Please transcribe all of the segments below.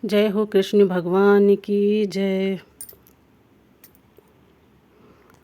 जय हो कृष्ण भगवान की जय।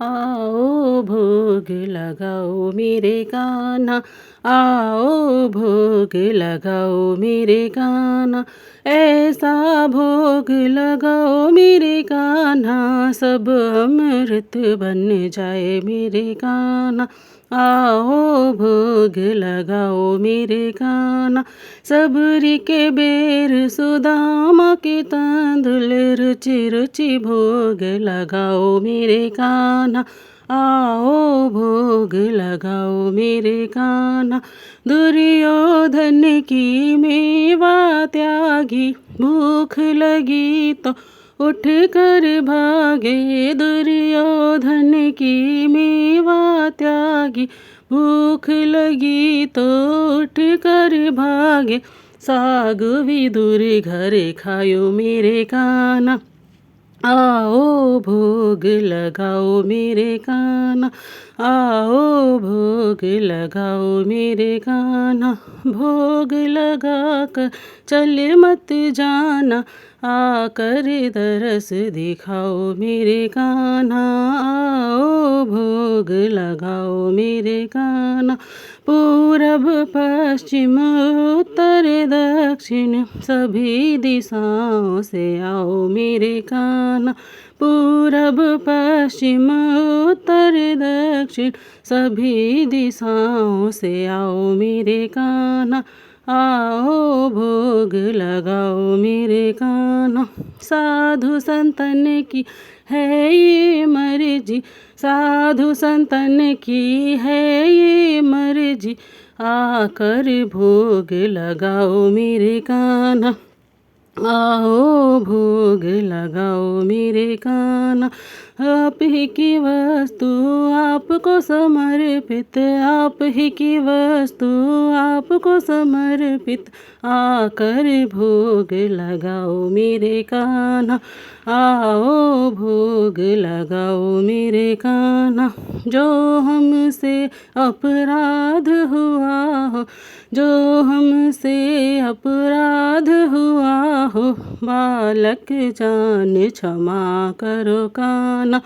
आओ भोग लगाओ मेरे कान्हा, आओ भोग लगाओ मेरे कान्हा, ऐसा भोग लगाओ मेरे कान्हा, सब अमृत बन जाए मेरे कान्हा। आओ भोग लगाओ मेरे कान्हा, सबरी के बेर सुदामा के तांदुल, रुचि रुचि भोग लगाओ मेरे कान्हा। आओ भोग लगाओ मेरे कान्हा, दुर्योधन की मेवा त्यागी, भूख लगी तो उठ कर भागे, दुर्योधन की मेवा त्यागी, भूख लगी तो उठ कर भागे, साग विदुर घर खायो मेरे कान्हा। आओ भोग लगाओ मेरे कान्हा, आओ भोग लगाओ मेरे कान्हा, भोग लगा कर चल मत जाना, आकर दरस दिखाओ मेरे कान्हा। आओ भोग लगाओ मेरे कान्हा, पूरब पश्चिम उत्तर दक्षिण सभी दिशाओं से आओ मेरे कान्हा, पूरब पश्चिम उत्तर दक्षिण सभी दिशाओं से आओ मेरे कान्हा। आओ भोग लगाओ मेरे कान्हा, साधु संतन की है ये मर्जी, साधु संतन की है ये मर्जी, आकर भोग लगाओ मेरे कान्हा। आओ भोग लगाओ मेरे कान्हा, आप ही की वस्तु आपको समर्पित, आप ही की वस्तु आपको समर्पित, आकर भोग लगाओ मेरे कान्हा। आओ भोग लगाओ मेरे कान्हा, जो हमसे अपराध हुआ हो, जो हमसे अपराध हुआ हो, बालक जान क्षमा करो कान्हा।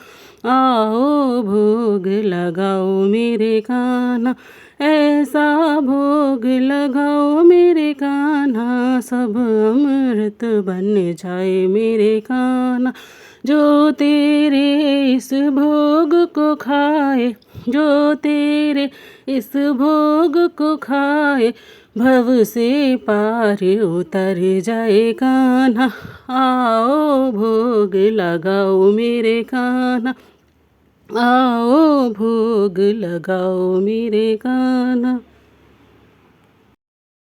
आओ भोग लगाओ मेरे कान्हा, ऐसा भोग लगाओ मेरे कान्हा, सब अमृत बन जाए मेरे कान्हा। जो तेरे इस भोग को खाए, जो तेरे इस भोग को खाए, भव से पार उतर जाए कान्हा। आओ भोग लगाओ मेरे कान्हा, आओ भोग लगाओ मेरे कान्हा।